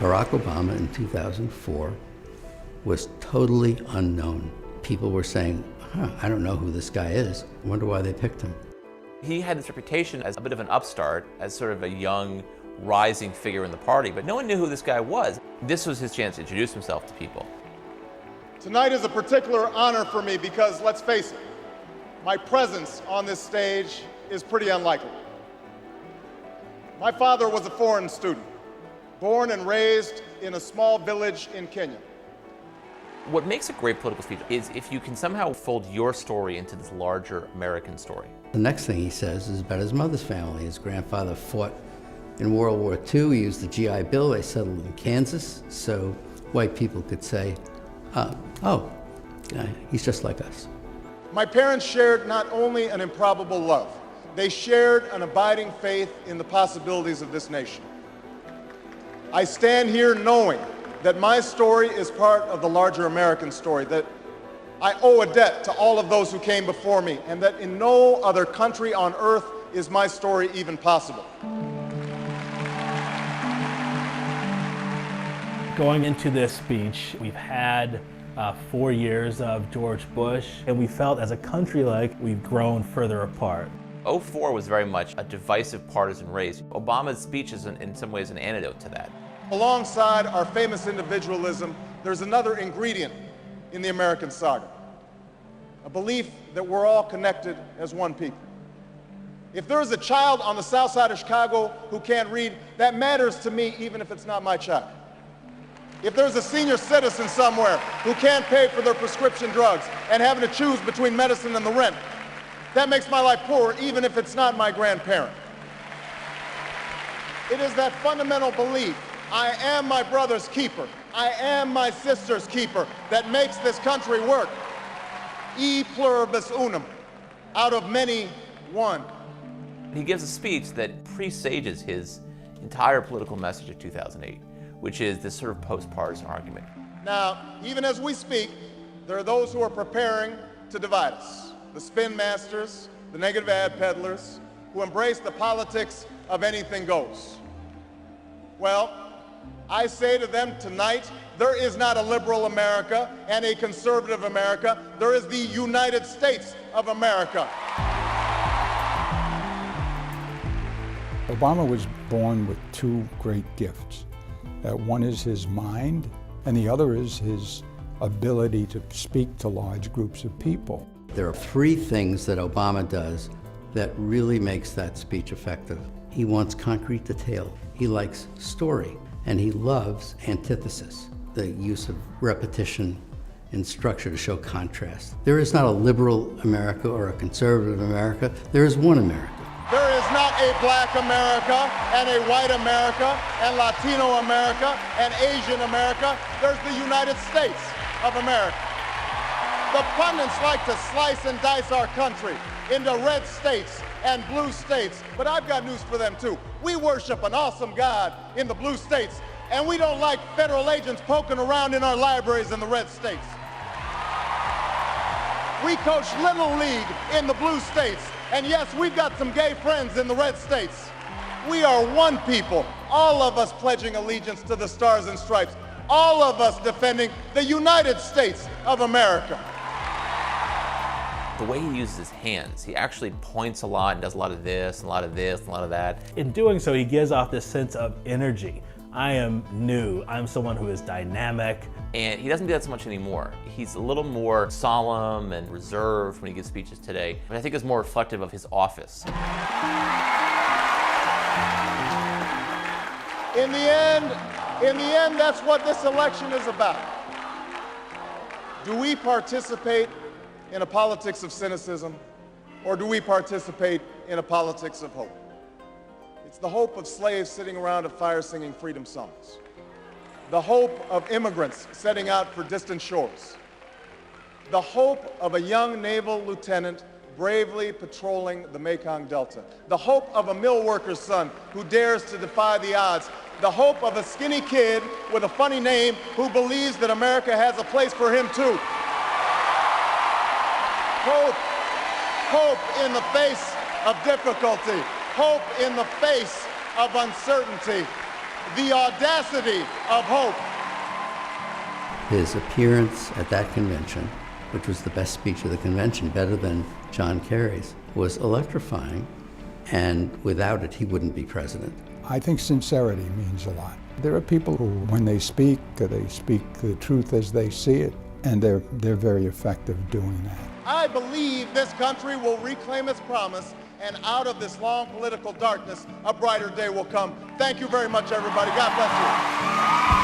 Barack Obama in 2004 was totally unknown. People were saying, I don't know who this guy is. I wonder why they picked him. He had this reputation as a bit of an upstart, as sort of a young, rising figure in the party, but no one knew who this guy was. This was his chance to introduce himself to people. Tonight is a particular honor for me because, let's face it, my presence on this stage is pretty unlikely. My father was a foreign student, born and raised in a small village in Kenya. What makes a great political speech is if you can somehow fold your story into this larger American story. The next thing he says is about his mother's family. His grandfather fought in World War II. He used the GI Bill. They settled in Kansas, so white people could say, he's just like us. My parents shared not only an improbable love, they shared an abiding faith in the possibilities of this nation. I stand here knowing that my story is part of the larger American story, that I owe a debt to all of those who came before me, and that in no other country on earth is my story even possible. Going into this speech, we've had 4 years of George Bush, and we felt as a country like we've grown further apart. '04 was very much a divisive partisan race. Obama's speech is in some ways an antidote to that. Alongside our famous individualism, there's another ingredient in the American saga, a belief that we're all connected as one people. If there is a child on the south side of Chicago who can't read, that matters to me even if it's not my child. If there's a senior citizen somewhere who can't pay for their prescription drugs and having to choose between medicine and the rent, that makes my life poor even if it's not my grandparent. It is that fundamental belief, I am my brother's keeper, I am my sister's keeper, that makes this country work. E pluribus unum, out of many, one. He gives a speech that presages his entire political message of 2008, which is this sort of post-partisan argument. Now, even as we speak, there are those who are preparing to divide us. The spin masters, the negative ad peddlers, who embrace the politics of anything goes. Well, I say to them tonight, there is not a liberal America and a conservative America. There is the United States of America. Obama was born with two great gifts. One is his mind, and the other is his ability to speak to large groups of people. There are three things that Obama does that really makes that speech effective. He wants concrete detail. He likes story, and he loves antithesis, the use of repetition and structure to show contrast. There is not a liberal America or a conservative America. There is one America. There is not a black America and a white America and Latino America and Asian America. There's the United States of America. The pundits like to slice and dice our country into red states and blue states, but I've got news for them too. We worship an awesome God in the blue states, and we don't like federal agents poking around in our libraries in the red states. We coach Little League in the blue states, and yes, we've got some gay friends in the red states. We are one people, all of us pledging allegiance to the Stars and Stripes, all of us defending the United States of America. The way he uses his hands, he actually points a lot and does a lot of this, and a lot of this, and a lot of that. In doing so, he gives off this sense of energy. I am new, I'm someone who is dynamic. And he doesn't do that so much anymore. He's a little more solemn and reserved when he gives speeches today, but I think it's more reflective of his office. In the end, that's what this election is about. Do we participate in a politics of cynicism, or do we participate in a politics of hope? It's the hope of slaves sitting around a fire singing freedom songs. The hope of immigrants setting out for distant shores. The hope of a young naval lieutenant bravely patrolling the Mekong Delta. The hope of a mill worker's son who dares to defy the odds. The hope of a skinny kid with a funny name who believes that America has a place for him too. Hope in the face of difficulty. Hope in the face of uncertainty. the audacity of hope. His appearance at that convention, which was the best speech of the convention, better than John Kerry's, was electrifying, and without it, he wouldn't be president. I think sincerity means a lot. There are people who, when they speak the truth as they see it, and they're very effective doing that. I believe this country will reclaim its promise, and out of this long political darkness, a brighter day will come. Thank you very much, everybody. God bless you.